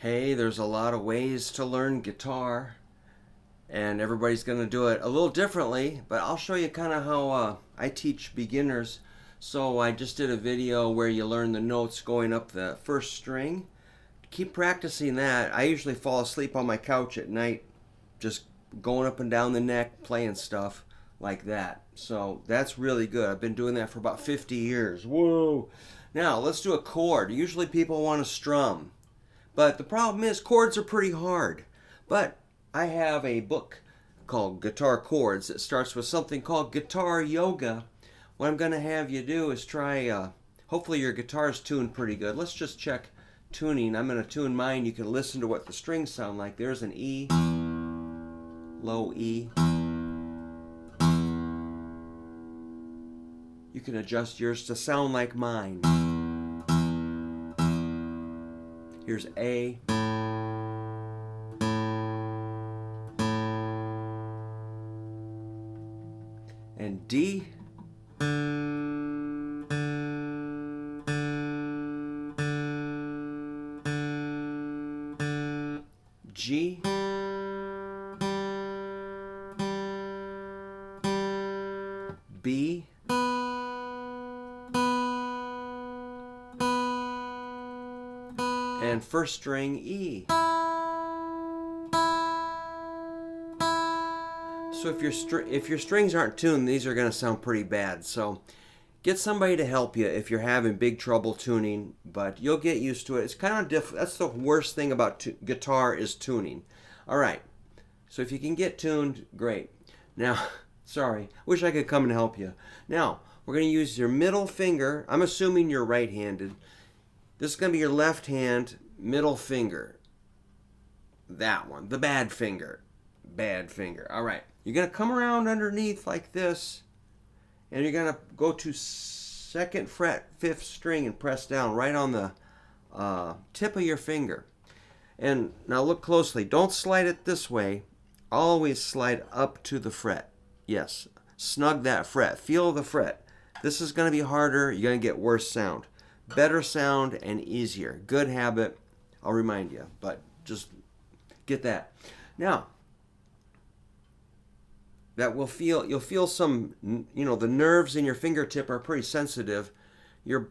Hey, there's a lot of ways to learn guitar, and everybody's going to do it a little differently, but I'll show you kind of how I teach beginners. So I just did a video where you learn the notes going up the first string. Keep practicing that. I usually fall asleep on my couch at night just going up and down the neck, playing stuff like that. So that's really good. I've been doing that for about 50 years. Whoa. Now, let's do a chord. Usually people want to strum. But the problem is chords are pretty hard. But I have a book called Guitar Chords that starts with something called Guitar Yoga. What I'm going to have you do is try, hopefully your guitar's tuned pretty good. Let's just check tuning. I'm going to tune mine. You can listen to what the strings sound like. There's an E, low E. You can adjust yours to sound like mine. Here's A. And D. G. B. And first string E. So if your strings aren't tuned, these are going to sound pretty bad. So get somebody to help you if you're having big trouble tuning, but you'll get used to it. It's kind of difficult. That's the worst thing about guitar is tuning. All right. So if you can get tuned, great. Now, sorry, wish I could come and help you. Now, we're going to use your middle finger. I'm assuming you're right-handed. This is going to be your left hand, middle finger. That one, the bad finger. Bad finger. All right. You're going to come around underneath like this, and you're going to go to 2nd fret, 5th string, and press down right on the tip of your finger. And now look closely. Don't slide it this way. Always slide up to the fret. Yes. Snug that fret. Feel the fret. This is going to be harder. You're going to get worse sound. Better sound and easier. Good habit. I'll remind you, but just get that. Now, you'll feel some, the nerves in your fingertip are pretty sensitive. Your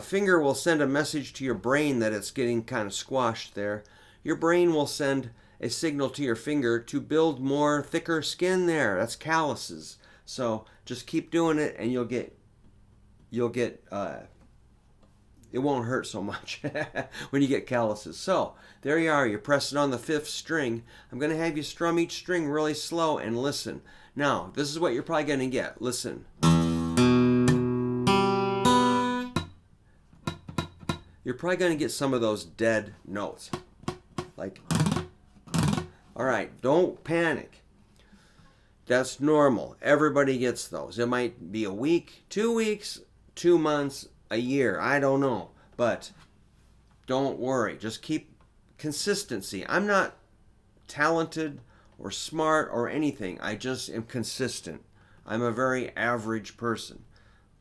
finger will send a message to your brain that it's getting kind of squashed there. Your brain will send a signal to your finger to build more thicker skin there. That's calluses. So just keep doing it, and you'll get it won't hurt so much when you get calluses. So there you are. You're pressing on the 5th string. I'm going to have you strum each string really slow and listen. Now, this is what you're probably going to get. Listen. You're probably going to get some of those dead notes. Like, all right, don't panic. That's normal. Everybody gets those. It might be a week, 2 weeks, 2 months, a year. I don't know. But don't worry. Just keep consistency. I'm not talented or smart or anything. I just am consistent. I'm a very average person.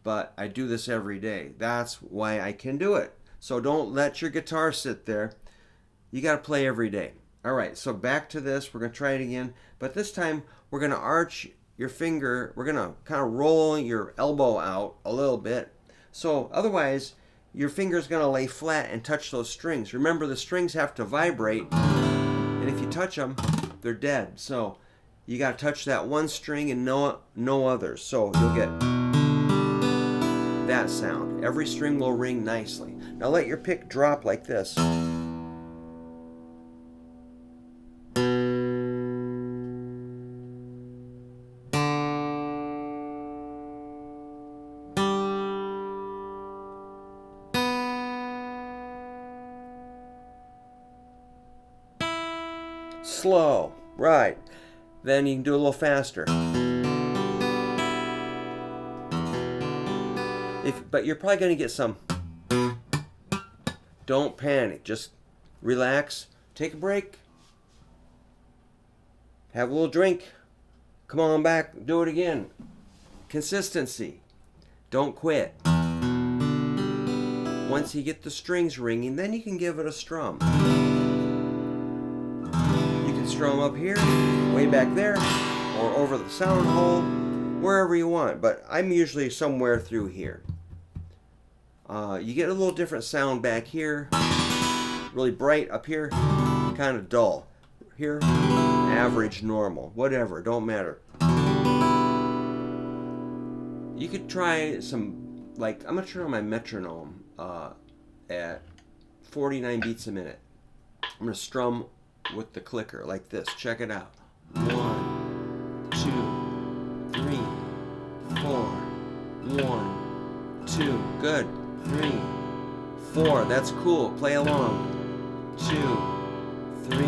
But I do this every day. That's why I can do it. So don't let your guitar sit there. You got to play every day. All right, so back to this. We're going to try it again. But this time, we're going to arch your finger. We're going to kind of roll your elbow out a little bit. So otherwise, your finger's going to lay flat and touch those strings. Remember, the strings have to vibrate. And if you touch them, they're dead. So you got to touch that one string and no others. So you'll get that sound. Every string will ring nicely. Now let your pick drop like this. Slow. Right. Then you can do a little faster. But you're probably going to get some. Don't panic. Just relax. Take a break. Have a little drink. Come on back. Do it again. Consistency. Don't quit. Once you get the strings ringing, then you can give it a strum. You can strum up here, way back there, or over the sound hole, wherever you want, but I'm usually somewhere through here. You get a little different sound back here, really bright up here, kind of dull. Here, average, normal, whatever, don't matter. You could try some, like, I'm going to turn on my metronome at 49 beats a minute. I'm going to strum with the clicker like this. Check it out. 1, 2, 3, 4. 1, 2. Good. 3, 4. That's cool. Play along. 2, 3,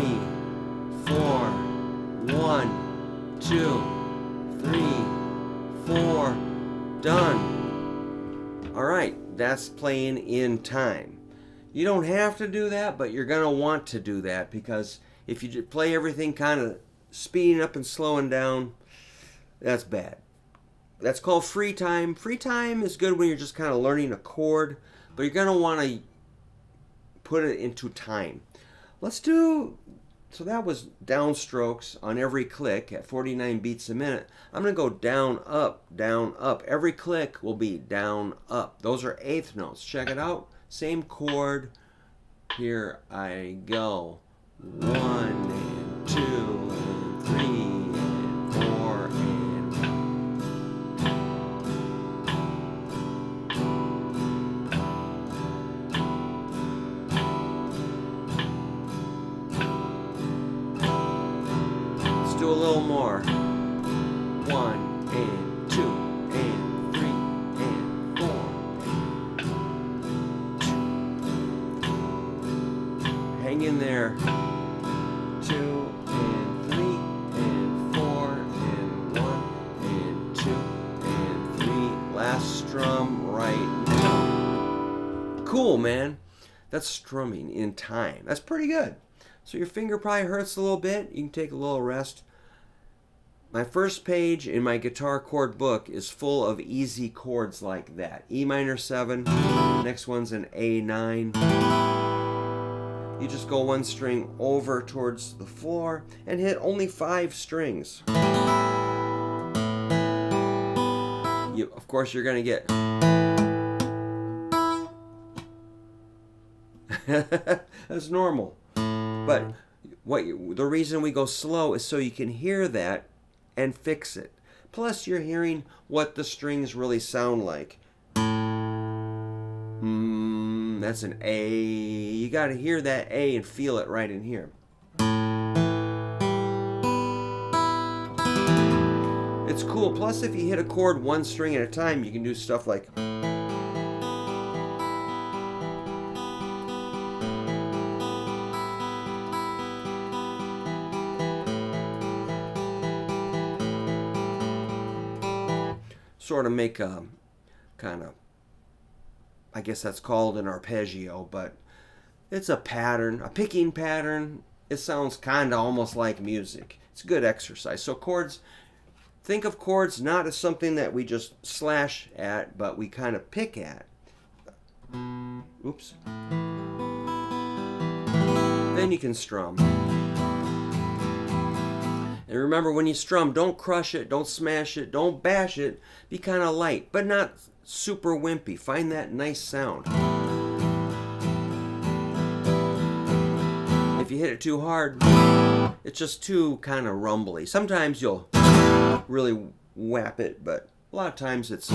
4. 1, 2, 3, 4. Done. All right. That's playing in time. You don't have to do that, but you're going to want to do that, because if you play everything kind of speeding up and slowing down, that's bad. That's called free time. Free time is good when you're just kind of learning a chord, but you're going to want to put it into time. Let's do, so that was downstrokes on every click at 49 beats a minute. I'm going to go down, up, down, up. Every click will be down, up. Those are eighth notes. Check it out. Same chord. Here I go. 1 and 2 and 3 and 4 and 1. Let's do a little more. 1 and 2 and 3 and 4. Hang in there. 2 and 3 and 4 and 1 and 2 and 3. Last strum right now. Cool, man. That's strumming in time. That's pretty good. So your finger probably hurts a little bit. You can take a little rest. My first page in my guitar chord book is full of easy chords like that. E minor 7. Next one's an A9. You just go one string over towards the floor and hit only 5 strings. Of course, you're going to get... That's normal. But the reason we go slow is so you can hear that and fix it. Plus, you're hearing what the strings really sound like. That's an A. You got to hear that A and feel it right in here. It's cool. Plus, if you hit a chord one string at a time, you can do stuff like... sort of make a kind of, I guess that's called an arpeggio, but it's a pattern, a picking pattern. It sounds kind of almost like music. It's a good exercise. So chords, think of chords not as something that we just slash at, but we kind of pick at. Oops. Then you can strum. And remember, when you strum, don't crush it, don't smash it, don't bash it. Be kind of light, but not super wimpy. Find that nice sound. If you hit it too hard, it's just too kind of rumbly. Sometimes you'll really whap it, but a lot of times it's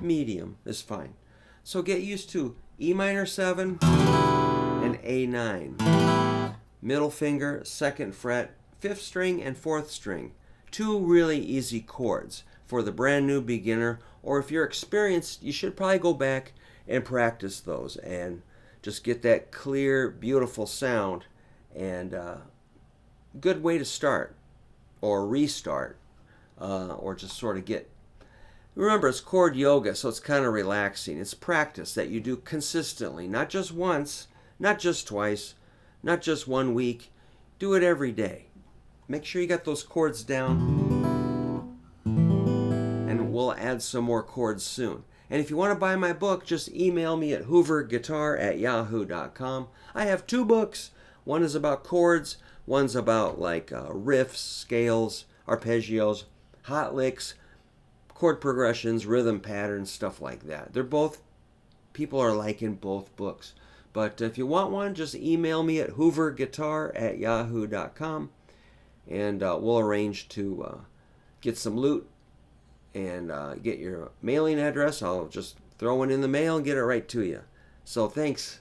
medium is fine. So get used to E minor 7 and A9. Middle finger, 2nd fret, 5th string and 4th string. 2 really easy chords for the brand new beginner, or if you're experienced, you should probably go back and practice those and just get that clear, beautiful sound. And good way to start or restart, or just sort of get... Remember, it's chord yoga, so it's kind of relaxing. It's practice that you do consistently, not just once, not just twice, not just 1 week. Do it every day. Make sure you got those chords down, and we'll add some more chords soon. And if you want to buy my book, just email me at hooverguitar@yahoo.com. I have 2 books. One is about chords. One's about like riffs, scales, arpeggios, hot licks, chord progressions, rhythm patterns, stuff like that. They're both, people are liking both books. But if you want one, just email me at hooverguitar@yahoo.com, and we'll arrange to get some loot and get your mailing address. I'll just throw one in the mail and get it right to you. So thanks.